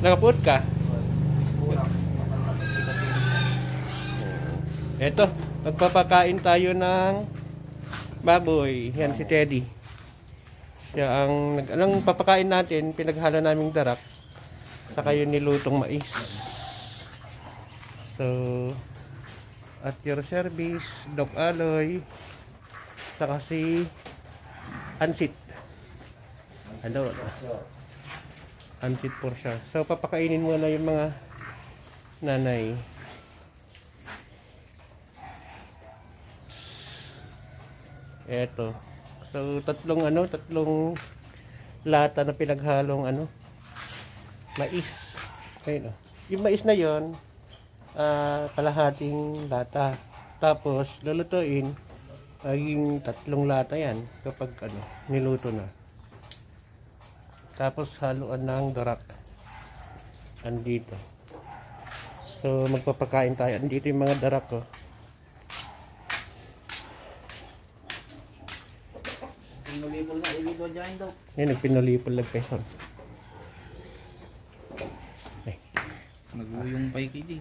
Nakapuot ka? Eto, magpapakain tayo ng baboy. Yan si Teddy. Siya ang papakain natin, pinaghalo naming darak. Saka yung nilutong mais. So, at your service, Doc Aloy. Saka si Ansit. Ano? Ansit por siya. So, papakainin muna yung mga nanay. Eto. So, tatlong lata na pinaghalong mais. Ayun, oh. Yung mais na yon, kalahating lata. Tapos, lulutuin, maging 3 lata yan kapag niluto na. Tapos, haluan ng darak. Andito. So, magpapakain tayo. Andito yung mga darak ko. Pinulipol na, ilito dyan daw. Yan, nagpinulipol lang peso. Naguyong pa ikidi.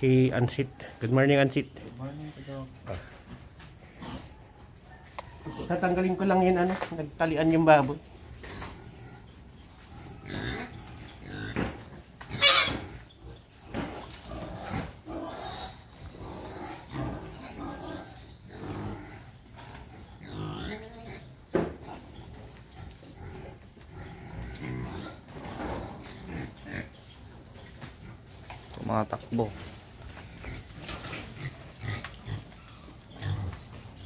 Si Ansit. Good morning, Ansit. Good morning, Pedro. Tatanggalin ko lang yan, nagtalian yung baboy. Tumatakbo.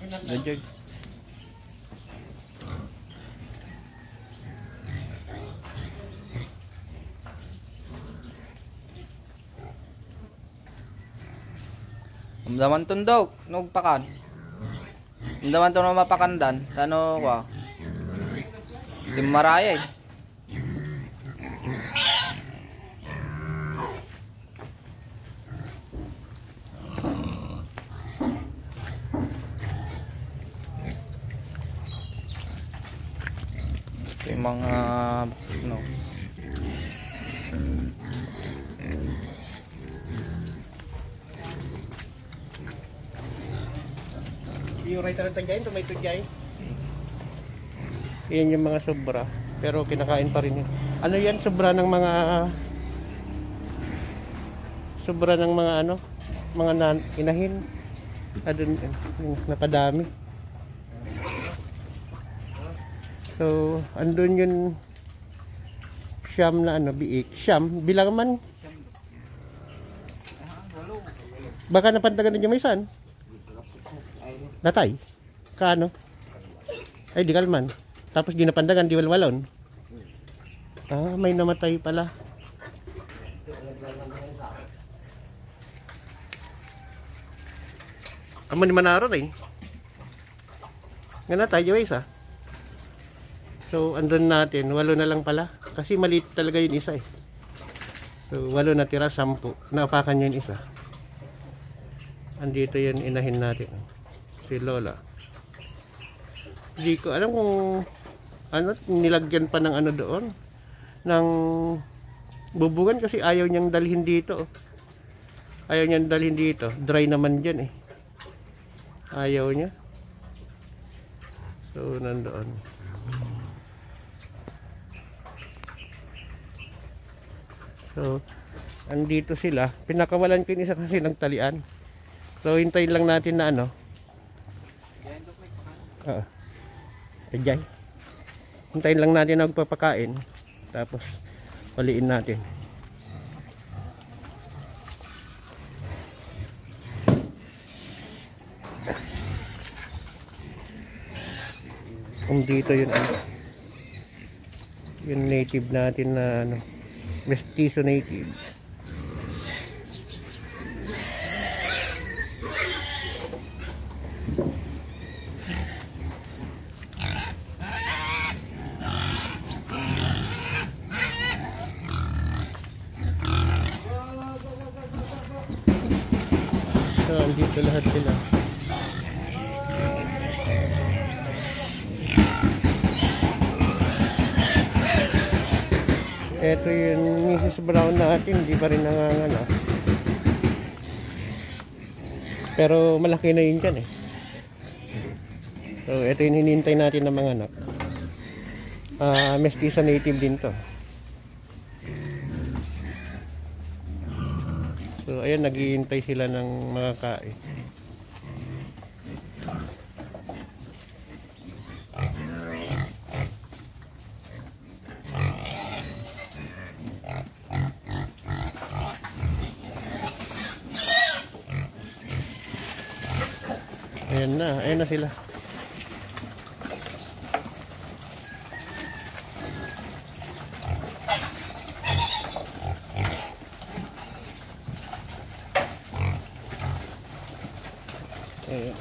Gajag. Amdaman ton daw, nugpakan. Amdaman ton na mapakandan, ano ko. Timmaraya eh. Yung mga yung right na tanggay, may tugyay. Yan yung mga sobra, pero kinakain pa rin yun. Ano yan, sobra ng mga mga inahin. Adun, napadami. So, andun yun siyam na biik. Siyam, bilang man. Baka napantagan din yung may san. Natay. Kaano? Ay, di kalman. Tapos ginapandagan, di walwalon. May namatay pala. Amo ni Manaro rin. Nga natay, yung isa. So, andun natin, 8 na lang pala. Kasi maliit talaga yung isa eh. So, 8 natira, 10. Naapakan yung isa. Andito yun, inahin natin. Si Lola. Hindi ko alam kung nilagyan pa ng doon. Ng bubugan kasi ayaw niyang dalhin dito. Ayaw niyang dalhin dito. Dry naman dyan eh. Ayaw niya. So, nandoon. So, andito sila. Pinakawalan ko yung isa kasi ng talian. So, hintayin lang natin na kajay. Hintayin lang natin na magpapakain. Tapos, paliin natin. Kung dito yun yung native natin na mestizo native. So, andito lahat sila. Ito So yun, Mrs. Brown natin, hindi pa rin nanganganak. Pero malaki na yun dyan eh. So ito yung hinihintay natin ng mga anak. Mestiza native din to. So ayan, naghihintay sila ng mga kain. Ayan na sila. Ayan.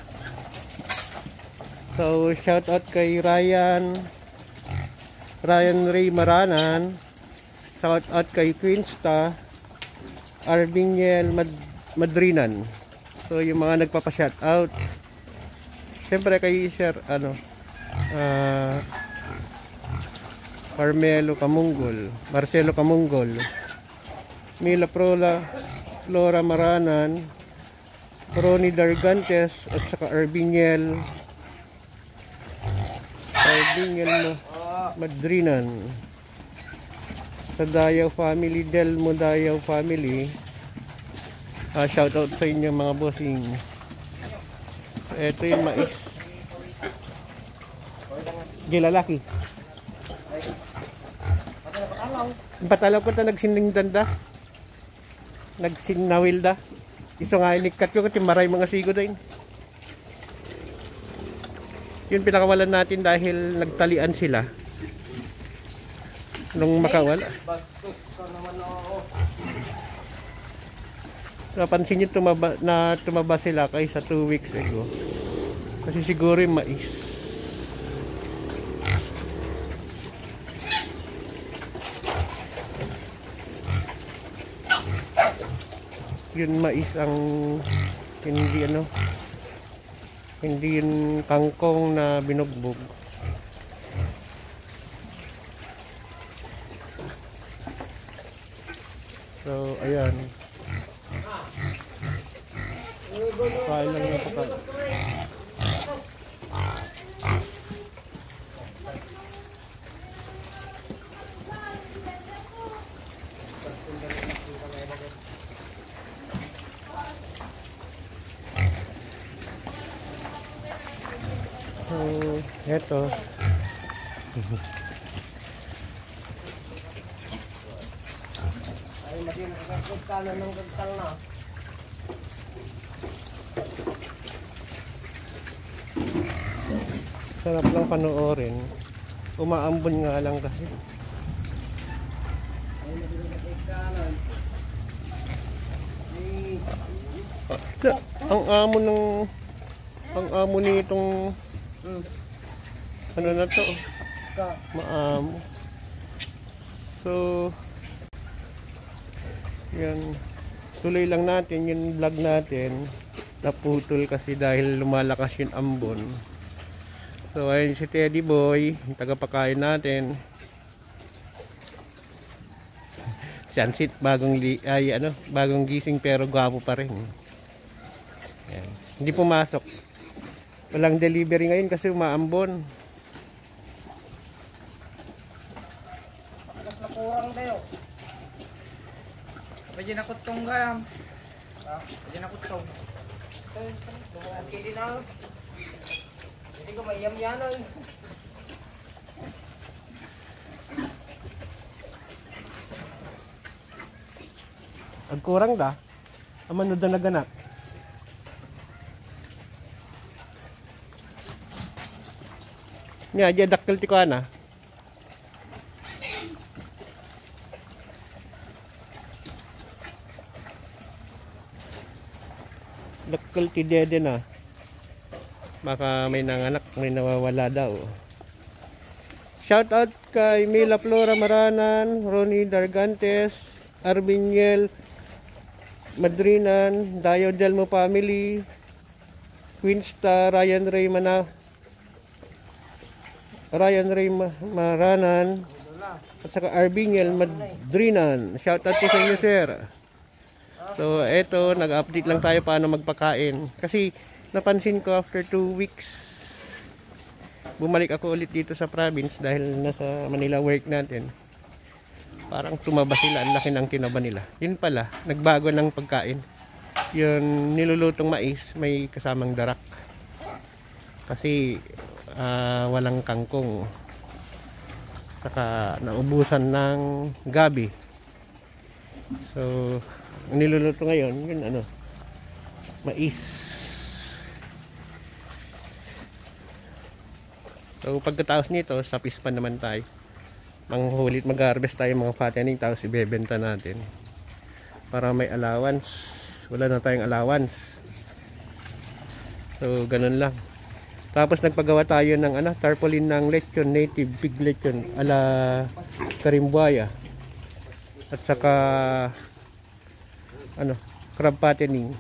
So, shout out kay Ryan Ray Maranan. Shout out kay Queensta Arbiniel Madrinan. So, yung mga nagpapa-shout out. Siyempre kay Sir Marcelo Camunggol, Mila Flora Maranan, Ronnie Dargantes at saka Arbiniel Madrinan. Sa Dayaw family, Delmo Dayaw family, shout out sa inyo mga bossing. Ito yung mais. Gilalaki. Patalaw ko ta nagsiningdan da. Nagsinawil da. Iso nga inikat ko kasi maray mga sigo din. Yun pinakawalan natin dahil nagtalian sila. Nung makawala. Napansin nyo tumaba sila kaysa 2 weeks ago. Kasi siguro yung mais. Yun mais ang hindi yun kangkong na binugbog. So ayan. Kain lang na pagkain. So, eto. Ay, maging nakakagkala ng gagkal na. Sarap lang panoorin. Umaambon nga lang kasi. Ang amo nitong ano na to, maamo. So yan, tuloy lang natin yung vlog natin. Naputol kasi dahil lumalakas yung ambon. So ayun si Teddy Boy, yung tagapakain natin. Sunset, bagong gising pero gwapo pa rin. Yan. Hindi pumasok. Walang delivery ngayon kasi umaambon. Kurang tayo. Pwede na kutong gayam. Pwede na kutong. Pwede na. Hindi ko mayam yanon. Agkurang da. Amano da naganak. Nya aja dakkel ti ko ana. Dakkel ti dede na. Baka may nanganak, may nawawala daw. Shout out kay Mila Flora Maranan, Ronnie Dargantes, Arbiniel Madrinan, Dayo Delmo family, Queensta, Ryan Ray Maranan, At saka Arbingel Madrinan. Shoutout po sa inyo, sir. So, eto, nag-update lang tayo paano magpakain. Kasi, napansin ko after 2 weeks, bumalik ako ulit dito sa province dahil nasa Manila work natin. Parang tumaba sila, ang laki ng tinaba nila. Yun pala, nagbago ng pagkain. Yung nilulutong mais, may kasamang darak. Kasi, walang kangkong. Saka, naubusan ng gabi. So, ang niluluto ngayon, yun ano, mais. So, pagkatapos nito, sa pispan naman tayo. Manghulit, mag-harvest tayo mga fattening, tapos ibebenta natin. Para may allowance. Wala na tayong allowance. So, ganun lang. Tapos nagpagawa tayo ng tarpaulin ng lechon, native pig lechon, ala Karimbuaya. At saka, crab fattening.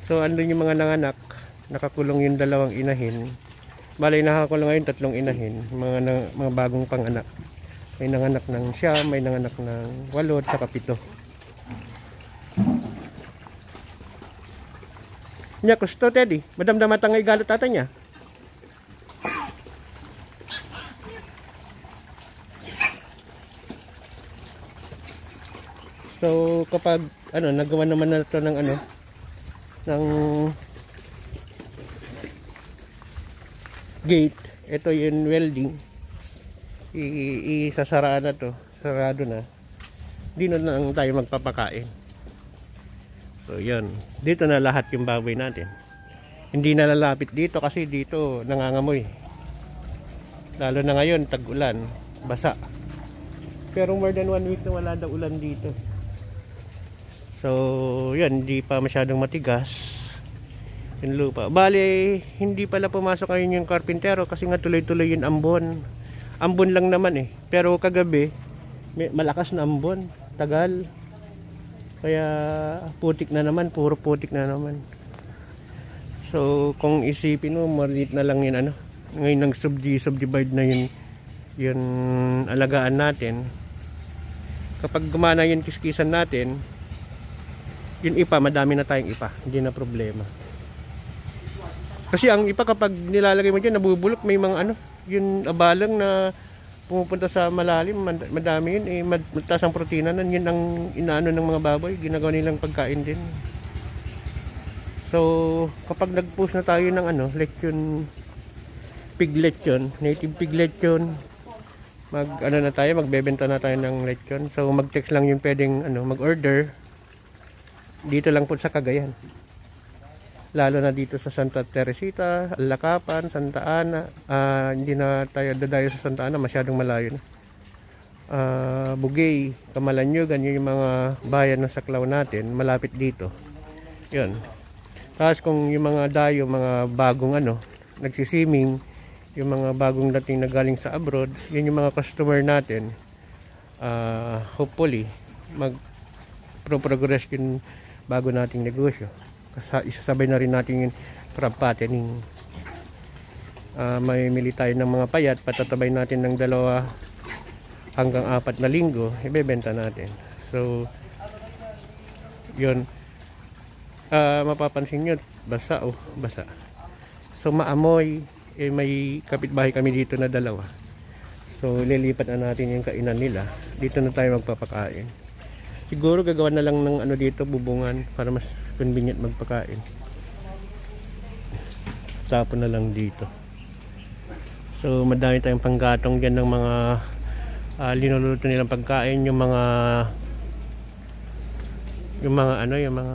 So, andun yung mga nanganak. Nakakulong yung 2 inahin. Balay nakakulong ngayon 3 inahin. Mga bagong panganak. May nanganak ng siyam, may nanganak ng 8 at saka 7. Nya gusto Teddy, madamdam matangay galot tata niya. So kapag nagawa naman na ito ng ng gate, ito yung welding, isasaraan na to, sarado na, dito na lang tayo magpapakain. So yun, dito na lahat yung baboy natin, hindi na lalapit dito kasi dito nangangamoy, lalo na ngayon tag-ulan, basa. Pero more than 1 week na wala daw ulan dito. So yun, hindi pa masyadong matigas yung lupa. Bale, hindi pala pumasok ngayon yung karpintero kasi nga tuloy-tuloy yung ambon. Ambon lang naman pero kagabi malakas na ambon, tagal. Kaya putik na naman, puro putik na naman. So kung isipin mo, maliit na lang yun ngayon nang subdivide na yun alagaan natin. Kapag gumana yung kiskisan natin, yung ipa, madami na tayong ipa, hindi na problema. Kasi ang ipa kapag nilalagay mo dyan, nabubulok, may mga yung abalang na pumupunta sa malalim, madami yun, mataas ang protina nun, yun ang inaano ng mga baboy, ginagawa nilang pagkain din. So kapag nag-post na tayo ng lechon, pig lechon, native pig lechon, magbebenta na tayo ng lechon. So mag-text lang yung pwedeng mag-order dito lang po sa Cagayan, lalo na dito sa Santa Teresita, Alakapan, Santa Ana. Hindi na tayo dadayo sa Santa Ana, masyadong malayo na. Bugay, Camalanyugan, yun yung mga bayan ng saklaw natin, malapit dito. Yun. Tapos kung yung mga dayo, mga bagong nagsisiming, yung mga bagong dating na galing sa abroad, yun yung mga customer natin. Hopefully mag-progress yung bago nating negosyo. Isasabay na rin natin yung crab fattening. May mili tayo ng mga payat, patatabay natin ng 2 hanggang 4 na linggo, ibebenta natin. So yun, mapapansin nyo, basa basa. So maamoy, may kapitbahay kami dito na 2. So lilipat na natin yung kainan nila, dito na tayo magpapakain. Siguro gagawa na lang ng dito, bubungan, para mas convenient magpakain. Tapon na lang dito. So madami tayong panggatong dyan ng mga linuluto nilang pagkain, yung mga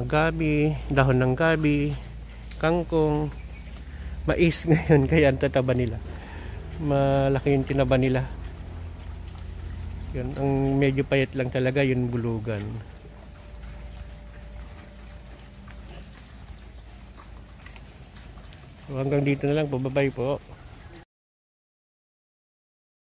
gabi, dahon ng gabi, kangkong, mais ngayon, kaya ang tataba nila. Malaki yung tinaba nila. Yun, ang medyo payat lang talaga yung bulugan. So hanggang dito na lang po, bye-bye po.